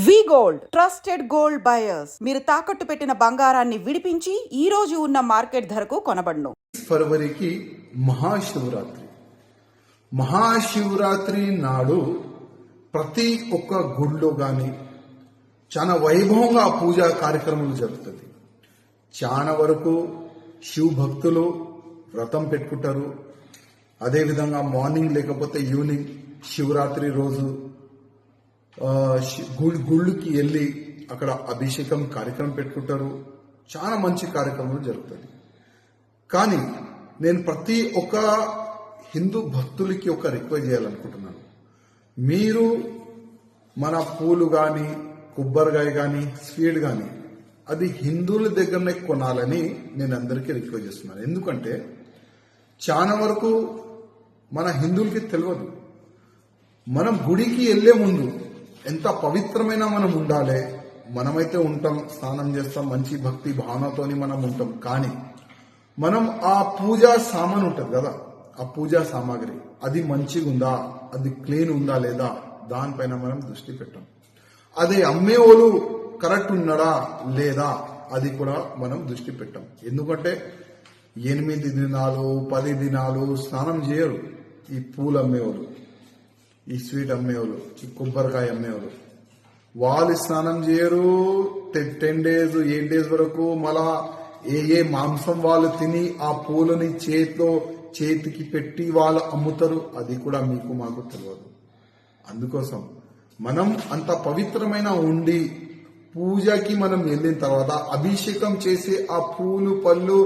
వి gold trusted gold buyers మీరు తాకట్టు పెట్టిన బంగారాన్ని విడిపించి ఈ రోజు ఉన్న మార్కెట్ ధరకు కొనబడును. ఫిబ్రవరికి మహాశివరాత్రి నాడు ప్రతి ఒక్క గుడిలో గాని చాలా వైభవంగా పూజా కార్యక్రమాలు జరుగుతుంది. చాలా వరకు శివ భక్తులు వ్రతం పెట్టుకుంటారు. అదేవిధంగా మార్నింగ్ లేకపోతే ఈవినింగ్ శివరాత్రి రోజు గుళ్ళకి వెళ్ళి అక్కడ అభిషేకం కార్యక్రమం పెట్టుకుంటారు. చాలా మంచి కార్యక్రమాలు జరుగుతుంది. కానీ నేను ప్రతి ఒక్క హిందూ భక్తులకి ఒక రిక్వెస్ట్ చేయాలనుకుంటున్నాను. మీరు మన పూలు కానీ కొబ్బరికాయ కానీ స్వీట్ కానీ అది హిందువుల దగ్గరనే కొనాలని నేను అందరికీ రిక్వెస్ట్ చేస్తున్నాను. ఎందుకంటే చాలా వరకు మన హిందువులకి తెలియదు. మనం గుడికి వెళ్లే ముందు ఎంత పవిత్రమైన మనం ఉండాలి. మనమైతే ఉంటాం, స్నానం చేస్తాం, మంచి భక్తి భావనతోని మనం ఉంటాం. కానీ మనం ఆ పూజా సామాన్ ఉంటుంది కదా, ఆ పూజా సామాగ్రి అది మంచిగా ఉందా, అది క్లీన్ ఉందా లేదా, దానిపైన మనం దృష్టి పెట్టాం. అదే అమ్మేవాళ్ళు కరెక్ట్ ఉన్నాడా లేదా అది కూడా మనం దృష్టి పెట్టాం. ఎందుకంటే 8 దినాలు 10 దినాలు స్నానం చేయరు ఈ పూలు అమ్మేవాళ్ళు, ఈ స్వీట్ అమ్మేవాళ్ళు, ఈ కొబ్బరికాయ అమ్మేవాళ్ళు. వాళ్ళు స్నానం చేయరు 10 days 8 days వరకు. మళ్ళా ఏ మాంసం వాళ్ళు తిని ఆ పూలని చేతికి పెట్టి వాళ్ళు అమ్ముతారు. అది కూడా మీకు మాకు తెలియదు. అందుకోసం మనం అంత పవిత్రమైన ఉండి పూజకి మనం వెళ్ళిన తర్వాత అభిషేకం చేసి ఆ పూలు పళ్ళు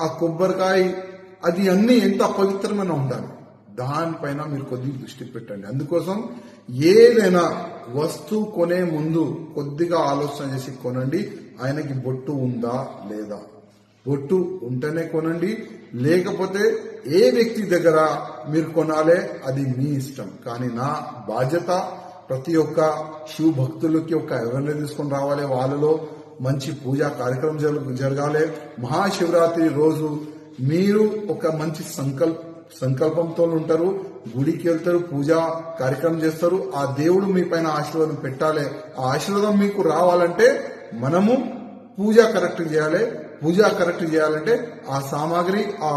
ఆ కొబ్బరికాయ అది అన్ని ఎంత పవిత్రమైన ఉండాలి, దానిపైన మీరు కొద్దిగా దృష్టి పెట్టండి. అందుకోసం ఏదైనా వస్తువు కొనే ముందు కొద్దిగా ఆలోచన చేసి కొనండి. ఆయనకి బొట్టు ఉందా లేదా, బొట్టు ఉంటేనే కొనండి. లేకపోతే ఏ వ్యక్తి దగ్గర మీరు కొనాలే అది మీ ఇష్టం. కానీ నా బాధ్యత ప్రతి ఒక్క శివ భక్తులకి ఒక అవేర్నెస్ తీసుకొని రావాలి. వాళ్ళలో మంచి పూజా కార్యక్రమం జరగాలి. మహాశివరాత్రి రోజు మీరు ఒక మంచి సంకల్పంతో ఉంటారు, గుడికి వెళ్తారు, పూజా కార్యక్రమం చేస్తారు. ఆ దేవుడు మీ పైన ఆశీర్వాదం పెట్టాలి. ఆ ఆశీర్వాదం మీకు రావాలంటే మనము పూజ కరెక్ట్ చేయాలి. పూజ కరెక్ట్ చేయాలంటే ఆ సామాగ్రి, ఆ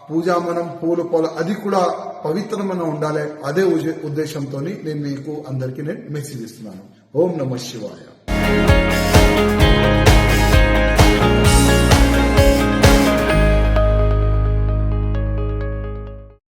పూజా మనం పూలు అది కూడా పవిత్రమైన ఉండాలి. అదే ఉద్దేశంతో నేను మీకు అందరికీ నేను మెసేజ్ ఇస్తున్నాను. ఓం నమః శివాయ.